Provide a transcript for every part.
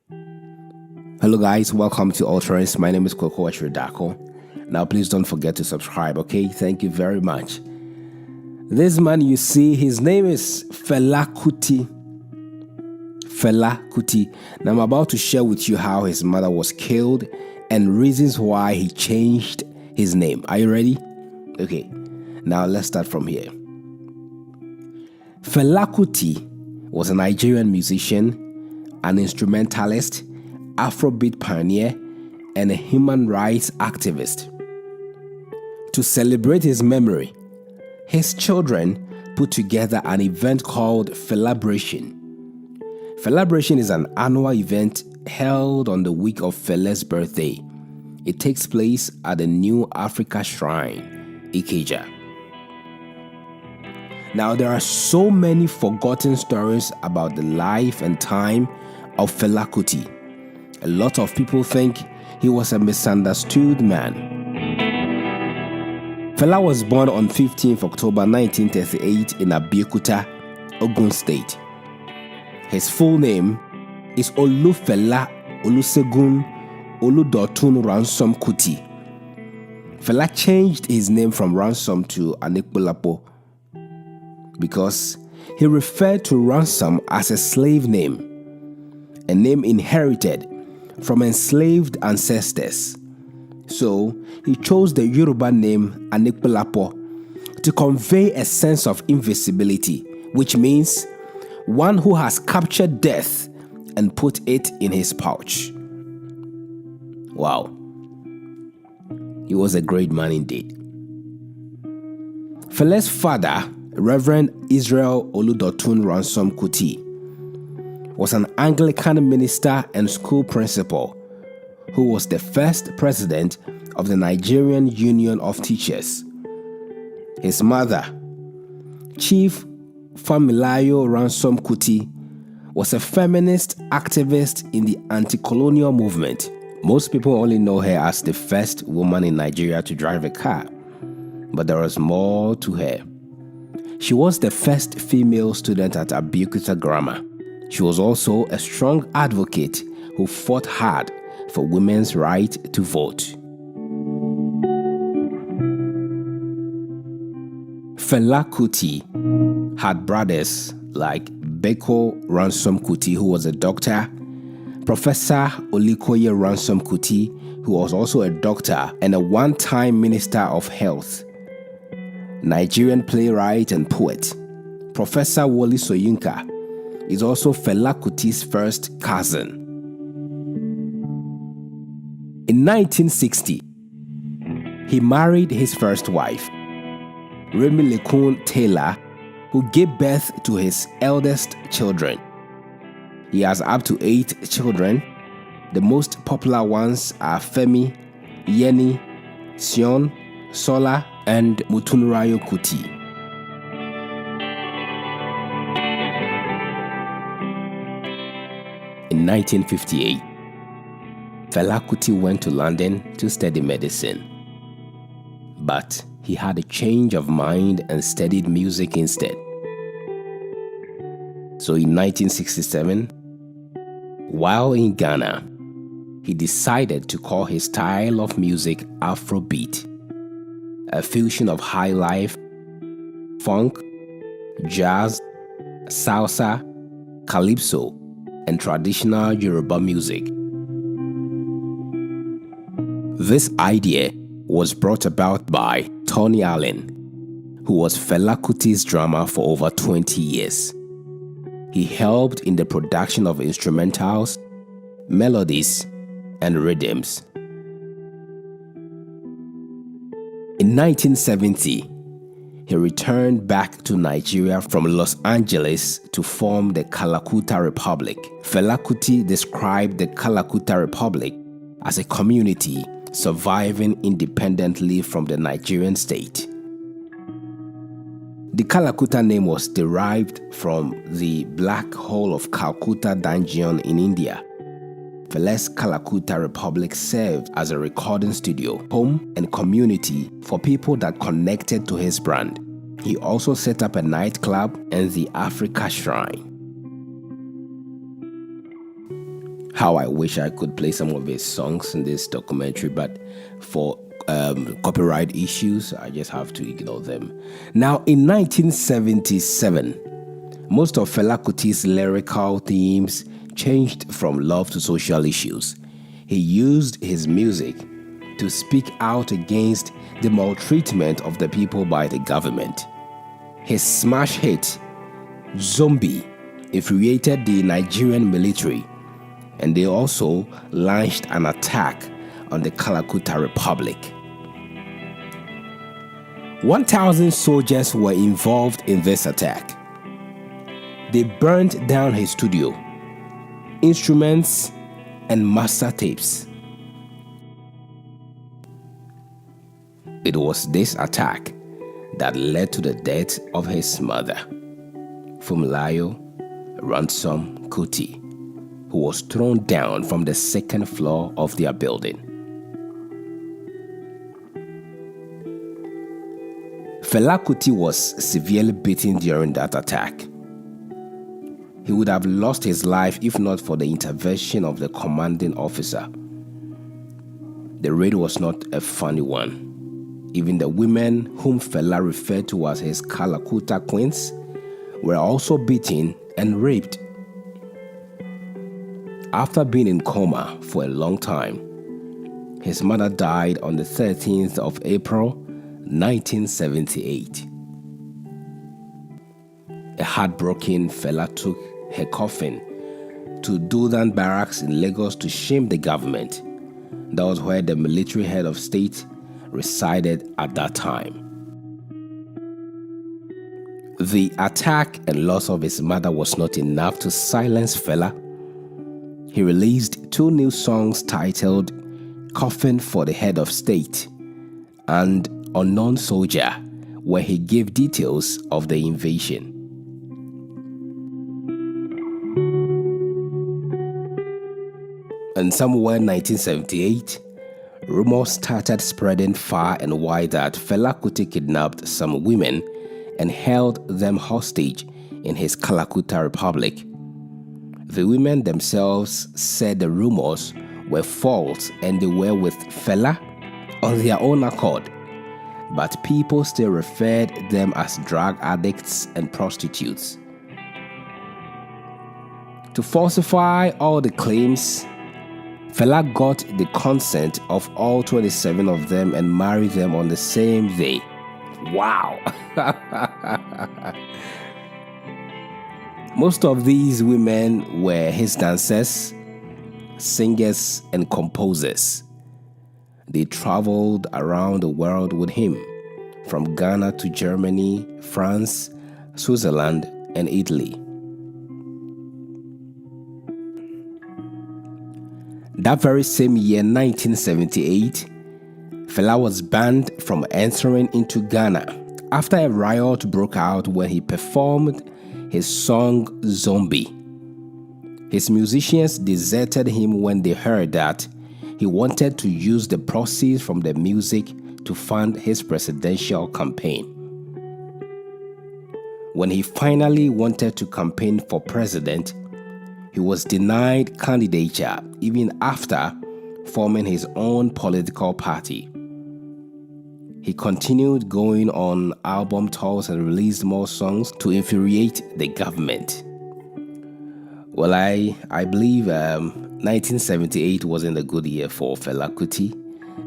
Hello guys, welcome to Ultrans. My name is Koko Ashridako. Now please don't forget to subscribe, okay? Thank you very much. This man you see, his name is Fela Kuti. Fela Kuti. Now I'm about to share with you how his mother was killed and reasons why he changed his name. Are you ready? Okay, now let's start from here. Fela Kuti was a Nigerian musician, an instrumentalist, Afrobeat pioneer, and a human rights activist. To celebrate his memory, his children put together an event called Felabration. Felabration is an annual event held on the week of Fela's birthday. It takes place at the New Africa Shrine, Ikeja. Now, there are so many forgotten stories about the life and time of Fela Kuti. A lot of people think he was a misunderstood man. Fela was born on 15th October 1938 in Abeokuta, Ogun State. His full name is Olufela Olusegun Oludotun Ransom Kuti. Fela changed his name from Ransom to Aníkúlápó because he referred to Ransom as a slave name, a name inherited from enslaved ancestors. So he chose the Yoruba name Aníkúlápó to convey a sense of invisibility, which means one who has captured death and put it in his pouch. Wow. He was a great man indeed. Fela's father, Reverend Israel Oludotun Ransom Kuti, was an Anglican minister and school principal who was the first president of the Nigerian Union of Teachers. His mother, Chief Familayo Ransom Kuti, was a feminist activist in the anti-colonial movement. Most people only know her as the first woman in Nigeria to drive a car, but there was more to her. She was the first female student at Abeokuta Grammar. She was also a strong advocate who fought hard for women's right to vote. Fela Kuti had brothers like Beko Ransom Kuti, who was a doctor, Professor Olikoye Ransom Kuti, who was also a doctor and a one-time Minister of Health, Nigerian playwright and poet. Professor Wole Soyinka is also Fela Kuti's first cousin. In 1960, he married his first wife, Remi Lekun Taylor, who gave birth to his eldest children. He has up to 8 children. The most popular ones are Femi, Yeni, Sion, Sola, and Mutunrayo Kuti. In 1958, Fela Kuti went to London to study medicine. But he had a change of mind and studied music instead. So in 1967, while in Ghana, he decided to call his style of music Afrobeat, a fusion of high life, funk, jazz, salsa, calypso, and traditional Yoruba music. This idea was brought about by Tony Allen, who was Fela Kuti's drummer for over 20 years. He helped in the production of instrumentals, melodies, and rhythms. In 1970, he returned back to Nigeria from Los Angeles to form the Kalakuta Republic. Fela Kuti described the Kalakuta Republic as a community surviving independently from the Nigerian state. The Kalakuta name was derived from the Black Hole of Calcutta dungeon in India. Fela's Kalakuta Republic served as a recording studio, home, and community for people that connected to his brand. He also set up a nightclub and the Africa Shrine. How I wish I could play some of his songs in this documentary, but for copyright issues, I just have to ignore them. Now, in 1977, most of Fela Kuti's lyrical themes changed from love to social issues. He used his music to speak out against the maltreatment of the people by the government. His smash hit, Zombie, infuriated the Nigerian military, and they also launched an attack on the Kalakuta Republic. 1,000 soldiers were involved in this attack. They burned down his studio, instruments, and master tapes. It was this attack that led to the death of his mother, Funmilayo Ransom Kuti, who was thrown down from the second floor of their building. Fela Kuti was severely beaten during that attack. He would have lost his life if not for the intervention of the commanding officer. The raid was not a funny one. Even the women whom Fela referred to as his Kalakuta queens were also beaten and raped. After being in coma for a long time, his mother died on the 13th of April, 1978. A heartbroken Fela took her coffin to Dudan Barracks in Lagos to shame the government. That was where the military head of state resided at that time. The attack and loss of his mother was not enough to silence Fela. He released 2 new songs titled Coffin for the Head of State and Unknown Soldier, where he gave details of the invasion. And somewhere in 1978, rumors started spreading far and wide that Fela Kuti kidnapped some women and held them hostage in his Kalakuta Republic. The women themselves said the rumors were false and they were with Fela on their own accord, but people still referred them as drug addicts and prostitutes. To falsify all the claims, Fela got the consent of all 27 of them and married them on the same day. Wow! Most of these women were his dancers, singers, and composers. They traveled around the world with him, from Ghana to Germany, France, Switzerland, and Italy. That very same year, 1978, Fela was banned from entering into Ghana after a riot broke out when he performed his song Zombie. His musicians deserted him when they heard that he wanted to use the proceeds from the music to fund his presidential campaign. When he finally wanted to campaign for president, he was denied candidature even after forming his own political party. He continued going on album tours and released more songs to infuriate the government. Well, I believe 1978 wasn't a good year for Fela Kuti,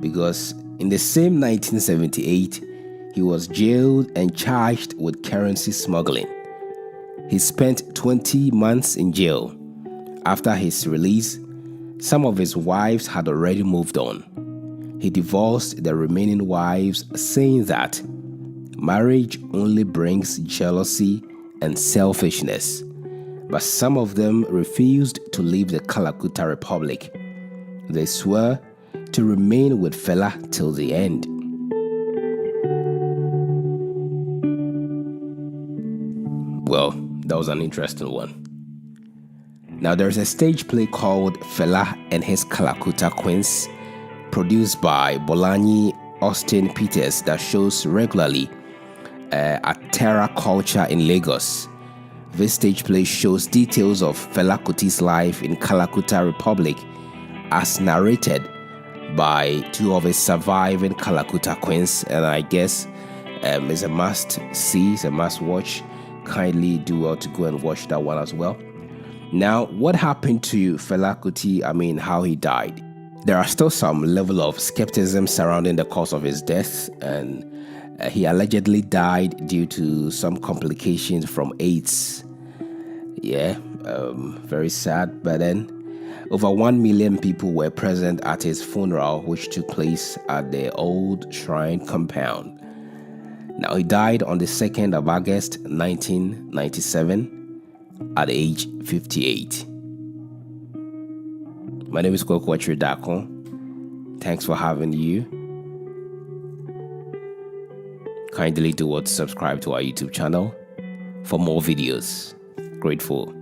because in the same 1978, he was jailed and charged with currency smuggling. He spent 20 months in jail. After his release, some of his wives had already moved on. He divorced the remaining wives, saying that marriage only brings jealousy and selfishness. But some of them refused to leave the Kalakuta Republic. They swore to remain with Fela till the end. Well, that was an interesting one. Now, there's a stage play called Fela and His Kalakuta Queens, produced by Bolanyi Austin Peters, that shows regularly at Terra Culture in Lagos. This stage play shows details of Fela Kuti's life in Kalakuta Republic as narrated by two of his surviving Kalakuta queens, and I guess it's a must see, it's a must watch. Kindly do well to go and watch that one as well. Now, what happened to Fela Kuti? I mean, how he died. There are still some level of skepticism surrounding the cause of his death, and he allegedly died due to some complications from AIDS. Yeah, very sad. But then, over 1 million people were present at his funeral, which took place at the old shrine compound. Now, he died on the 2nd of August, 1997, at age 58. My name is Kwakwachri Dako. Thanks for having you. Kindly do what to subscribe to our YouTube channel for more videos. Grateful.